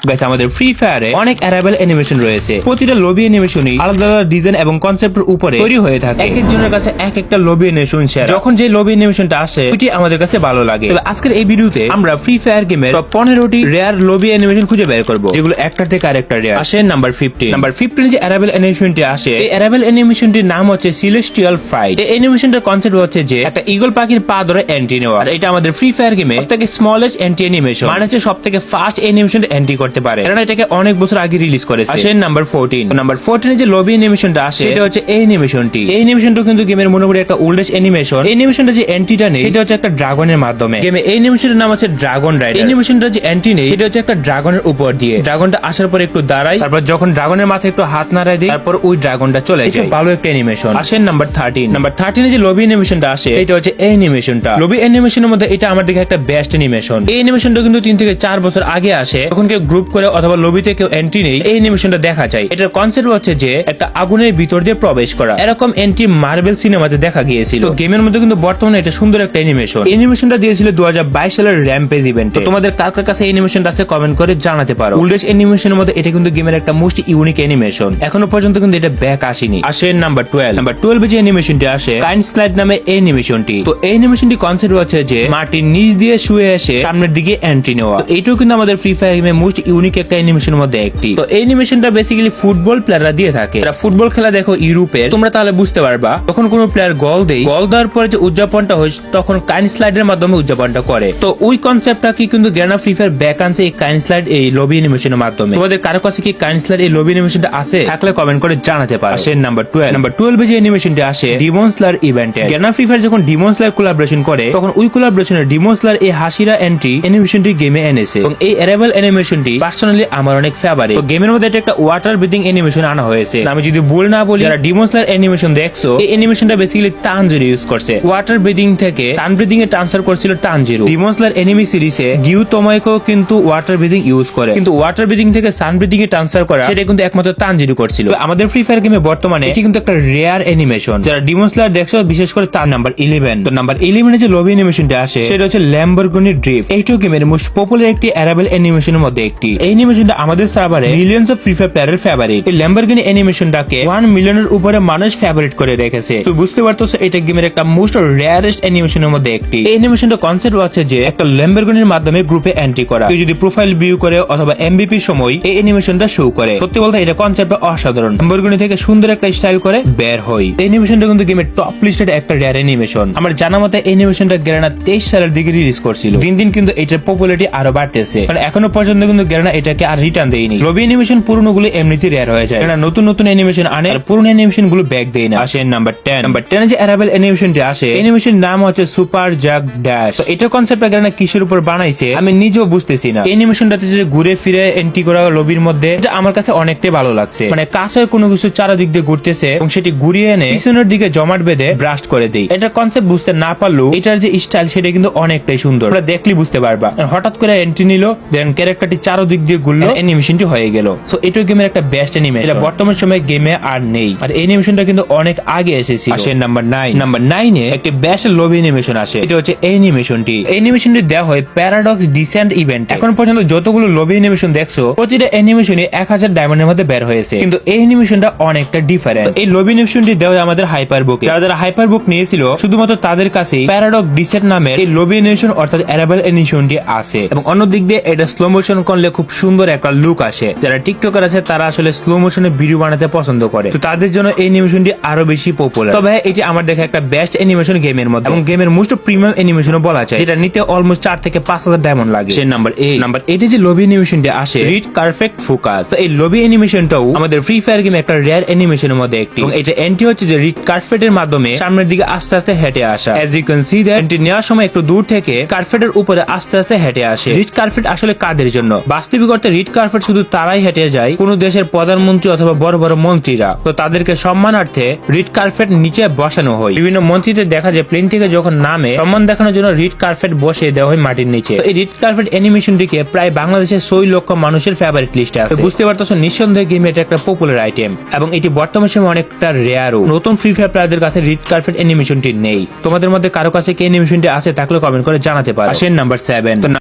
Guys আমাদের free ফায়ারে অনেক arrival animation রয়েছে। প্রতিটা লবি অ্যানিমেশনই আলাদা আলাদা ডিজাইন এবং কনসেপ্টের উপরে তৈরি হয়ে থাকে। এক একজনের কাছে এক একটা লবি অ্যানিমেশন শেয়ার। যখন যে লবি অ্যানিমেশনটা আসে ওইটি আমাদের কাছে ভালো লাগে। তবে আজকের এই ভিডিওতে আমরা ফ্রি ফায়ার গেমের 15টি রেয়ার লবি অ্যানিমেশন খুঁজে বের করব, যেগুলো একটার থেকে আরেকটা রেয়ার। আসে নাম্বার 15। নাম্বার 15 যে অ্যারাইভাল অ্যানিমেশনটি আসে, এই অ্যারাইভাল অ্যানিমেশনটির নাম হচ্ছে সিলেস্টিয়াল ফাইট। এই অ্যানিমেশনটার কনসেপ্ট হচ্ছে যে একটা ঈগল পাখির পা ধরে এন্ট্রি নেওয়া। আর এটা আমাদের ফ্রি ফায়ার গেমে সবথেকে স্মলেস্ট এন্ট্রি অ্যানিমেশন, মানে হচ্ছে সবথেকে ফাস্ট অ্যানিমেশন এন্ট্রি করতে পারে। কারণ এটাকে অনেক বছর আগে রিলিজ করেছে। আসেন নাম্বার 14। নাম্বার 14 যে লবি অ্যানিমেশনটা আসে সেটা হচ্ছে এই অ্যানিমেশনটি। এই অ্যানিমেশনটা কিন্তু গেমের মোটামুটি একটা ওল্ডেস্ট অ্যানিমেশন। এই অ্যানিমেশনটা যে এন্ট্রিটা নেই সেটা হচ্ছে একটা ড্রাগনের মাধ্যমে। গেমে এই অ্যানিমেশনের নাম হচ্ছে ড্রাগন রাইডার। এই অ্যানিমেশনটা যে এন্ট্রি নেই সেটা হচ্ছে একটা ড্রাগনের উপর দিয়ে। ড্রাগনটা আসার পর একটু দাঁড়ায়, তারপর যখন ড্রাগনের মাথায় একটু হাত নাড়ায় দেয়, তারপর ওই ড্রাগনটা চলে যায়। ভালো একটা অ্যানিমেশন। আসেন নাম্বার 13। নাম্বার 13 যে লবি অ্যানিমেশনটা আসে এটা হচ্ছে এই অ্যানিমেশনটা। লবি অ্যানিমেশনের মধ্যে এটা আমার দিকে একটা বেস্ট অ্যানিমেশন। এই অ্যানিমেশনটা কিন্তু 3 থেকে 4 বছর আগে আসে। যখন কেউ গ্রুপ করে অথবা লবিতে কেউ এন্ট্রি নেই, এই অ্যানিমেশনটা দেখা যায়। এটার কনসেপ্ট হচ্ছে যে একটা আগুনের ভিতর দিয়ে প্রবেশ করা। এরকম এন্ট্রি মার্বেল সিনেমাতে দেখা গিয়েছিল। গেমের মধ্যে কিন্তু বর্তমানে এটা সুন্দর একটা অ্যানিমেশন। অ্যানিমেশনটা দিয়েছিল 2022 সালের র্যাম্পেজ ইভেন্টে। তোমাদের কার কার কাছে অ্যানিমেশনটা আছে কমেন্ট করে জানাতে পারো। ওল্ডেস্ট অ্যানিমেশনের মধ্যে এটা কিন্তু গেমের একটা মোস্ট ইউনিক অ্যানিমেশন। এখনো পর্যন্ত কিন্তু এটা ব্যাক আসেনি। আসেন নাম্বার 12। নাম্বার 12 যে অ্যানিমেশনটি আসে কাইন্ড স্লাইড নামে এই অ্যানিমেশনটি। তো এই অ্যানিমেশনটি কনসেপ্ট হচ্ছে যে মাটির নিচ দিয়ে শুয়ে এসে সামনের দিকে এন্ট্রি নেওয়া। এইটাও কিন্তু আমাদের ফ্রি ফায়ার গেমের মোস্ট ইউনিক একটা অ্যানিমেশনের মধ্যে একটি। তো এই অ্যানিমেশনটা বেসিক্যালি ফুটবল প্লেয়াররা দিয়ে থাকে। যারা ফুটবল খেলা দেখো ইউরোপের, তোমরা তাহলে বুঝতে পারবা যখন কোনো প্লেয়ার গোল দেয়, গোল দেওয়ার পরে যে উদযাপনটা হয় তখন কাইন্ড স্লাইডের মাধ্যমে উদযাপনটা করে। তো ওই কনসেপ্টটা কি কিন্তু গ্যানা ফ্রি ফায়ার ব্যাক আনছে এই কাইন্ড স্লাইড এই লবি অ্যানিমেশনের মাধ্যমে। তোমাদের কারো কাছে কি কাইন্ড স্লাইড এই লবি অ্যানিমেশনটা আছে থাকলে কমেন্ট করে জানাতে পারো। আসেন নাম্বার 12। নাম্বার 12 যে অ্যানিমেশনটা আসে ডিমন স্লার ইভেন্টে। গ্যানা ফ্রি ফায়ার যখন ডিমন স্লার কোলাবোরেশন করে তখন ওই কোলাবোরেশনে ডিমন স্লার এই হাসিরা এন্ট্রি অ্যানিমেশনটি গেমে এনেছে। এবং এই অ্যারাইভাল অ্যানিমেশনটি পার্সোনালি আমার অনেক ফেভারিট। তো গেমের মধ্যে এটা একটা ওয়াটার ব্রিদিং অ্যানিমেশন আনা হয়েছে। আমি যদি ভুল না বলি, যারা ডিমন স্লার অ্যানিমেশন দেখছো, এই অ্যানিমেশনটা বেসিক্যালি তানজিরো ইউজ করছে। ওয়াটার ব্রিদিং থেকে সান ব্রিদিং এ ট্রান্সফার করছিল তানজিরো। ডিমন স্লার এনিমি সিরিজে গিউ তোমাইকো কিন্তু ওয়াটার ব্রিদিং ইউজ করে, কিন্তু ওয়াটার ব্রিদিং থেকে সান ব্রিদিং এ ট্রান্সফার করা সেটা কিন্তু একমাত্র তানজিরো করছিল। আমাদের ফ্রি ফায়ার গেমে বর্তমানে এটি কিন্তু একটা রেয়ার অ্যানিমেশন। যারা ডিমন স্লার দেখছো বিশেষ করে তার নাম্বার 11। তো নাম্বার 11 যে লবি অ্যানিমেশনটা আসে সেটা হচ্ছে ল্যাম্বরগিনি ড্রিফট। এইটাও গেমের মোস্ট পপুলার একটি অ্যারাইভাল অ্যানিমেশনের মধ্যে একটি। এই অ্যানিমেশনটা আমাদের সার্ভারে মিলিয়নস অফ ফ্রি ফায়ার প্লেয়ারের ফেভারিট। এই ল্যাম্বরগিনি অ্যানিমেশনটাকে 1 মিলিয়নের উপরে মানুষ ফেভারিট করে রেখেছে। তো বুঝতে পারতেছো এটা গেমের একটা মোস্ট রেয়ারেস্ট অ্যানিমেশনের মধ্যে একটি। এই অ্যানিমেশনটা কনসেপ্ট হচ্ছে যে একটা ল্যাম্বরগিনির মাধ্যমে গ্রুপে এন্ট্রি করা। কেউ যদি প্রোফাইল ভিউ করে অথবা এমবিপি সময় এই অ্যানিমেশনটা শো করে। সত্যি বলতে এটা কনসেপ্টটা অসাধারণ। ল্যাম্বরগিনি থেকে সুন্দর একটা স্টাইল করে বের হয়। এই অ্যানিমেশনটা কিন্তু গেমের টপ লিস্টেড একটা রেয়ার অ্যানিমেশন। আমার জানা মতে এই অ্যানিমেশনটা গ্যারানা 23 সালের দিকে রিলিজ করছিল। দিন দিন কিন্তু এটার পপুলারিটি আরো বাড়তেছে, কারণ এখনো পর্যন্ত কিন্তু গ্যারানা এটাকে আর রিটার্ন দেয়নি। লবি অ্যানিমেশন পুরনো গুলো এমনিতে রেয়ার হয়ে যায়, কারণ নতুন নতুন অ্যানিমেশন আনে আর পুরনো অ্যানিমেশন গুলো ব্যাক দেয় না। আসেন নাম্বার 10। নাম্বার 10 যে অ্যারাইভাল অ্যানিমেশনটি আসে, অ্যানিমেশন নাম হচ্ছে সুপার জাগ ড্যাশ। তো এটা কনসেপ্টটা গ্যারানা কিসের উপর বানাইছে আমি নিজেও বুঝতেছি না। অ্যানিমেশনটাতে যে ঘুরে ফিরে এন্ট্রি করা লবির মধ্যে, এটা আমার কাছে অনেকটাই ভালো লাগছে। মানে কাছের কোনো কিছু চারিদিক দিয়ে ঘুরতেছে এবং সেটি ঘুরিয়ে এনে পিছনের দিকে জমাট বেঁধে ব্রাস্ট করে দেয়। এটা কনসেপ্ট বুঝতে না পারলেও এটার যে স্টাইল সেটা কিন্তু অনেকটাই সুন্দর। দেখলে বুঝতে পারবা। হঠাৎ করে এন্ট্রি নিল, দেন ক্যারেক্টারটি চারদিক দিয়ে ঘুরলো, অ্যানিমেশনটি হয়ে গেল। সো এটাও গেমের একটা বেস্ট অ্যানিমেশন। এটা বর্তমান সময়ে গেমে আর নেই, আর অ্যানিমেশনটা কিন্তু অনেক আগে এসেছিল। আসেন নাম্বার 9। নাম্বার 9 এ একটা বেস্ট লবি অ্যানিমেশন আসে। এটা হচ্ছে এই অ্যানিমেশনটি। এই অ্যানিমেশনটি দেওয়া হয় প্যারাডক্স ডিসেন্ট ইভেন্ট। এখন পর্যন্ত যতগুলো লবি অ্যানিমেশন দেখছো প্রতিটা অ্যানিমেশনই 1000 ডায়মন্ডের মধ্যে বের হয়েছে, কিন্তু এই অ্যানিমেশনটা অনেকটা ডিফারেন্ট। এই লবি অ্যানিমেশনটি দেওয়া হয় আমাদের হাইপার বুকে। যারা হাইপার বুক নিয়েছিল শুধুমাত্র তাদের কাছে প্যারাডক্স ডিসেন্ট নামের এই লবি অ্যানিমেশন অর্থাৎ অ্যারাইভাল অ্যানিমেশনটি আছে। এবং অন্য দিক দিয়ে এটা স্লো মোশন করলে খুব সুন্দর একটা লুক আসে। যারা টিকটকার আছে তারা আসলে স্লো মোশনে ভিডিও বানাতে পছন্দ করে, তো তাদের জন্য এই অ্যানিমেশনটি আরো বেশি পপুলার। তবে এটি আমার দেখা একটা বেস্ট অ্যানিমেশন গেমের মধ্যে, এবং গেমের মোস্ট প্রিমিয়াম অ্যানিমেশনও বলা যায়, যেটা নিতে অলমোস্ট 4 থেকে 5000 ডায়মন্ড লাগে। সে নাম্বার 8। নাম্বার 8 যে লবি অ্যানিমেশনটি আসে রিড পারফেক্ট ফোকাস। তো এই লবি অ্যানিমেশনটাও আমাদের ফ্রি ফায়ার গেমে একটা রেয়ার অ্যানিমেশনের মধ্যে একটি। এবং এটা এন্ট্রি হচ্ছে যে রিড কার্পেটের মাধ্যমে সামনের দিকে আস্তে আস্তে হেঁটে আসা। As you can see that entry নেওয়ার সময় একটু দূর থেকে কার্পেটের উপরে আস্তে আস্তে হেঁটে আসে। রিড কার্পেট আসলে কাদের জন্য? বাস্তবিক অর্থে রিড কার্পেট শুধু তারাই হেঁটে যায় কোন দেশের প্রধানমন্ত্রী অথবা বড় বড় মন্ত্রীরা। তো তাদেরকে সম্মানার্থে রিড কার্পেট নিচে বসানো হয়। বিভিন্ন মন্ত্রীদের দেখা যায় প্লেন থেকে যখন নামে সম্মান দেখানোর জন্য রিড কার্পেট বসিয়ে দেওয়া হয় মাটির নিচে। এই রিড কার্পেট অ্যানিমেশনটিকে প্রায় বাংলাদেশের 6 লক্ষ মানুষের ফেভারিট লিস্টে আছে। বুঝতে পারতেছো নিঃসন্দেহে গেমে এটা একটা পপুলার আইটেম, এবং এটি বর্তমান সময়ে অনেকটা রেয়ারও। নতুন ফ্রি ফায়ার প্লেয়ারদের কাছে রিড কার্পেট অ্যানিমেশনটি নেই। তোমাদের মধ্যে কারো কাছে কি অ্যানিমেশনটি আছে থাকলে কমেন্ট করে জানাতে পারো। আসেন নাম্বার 7।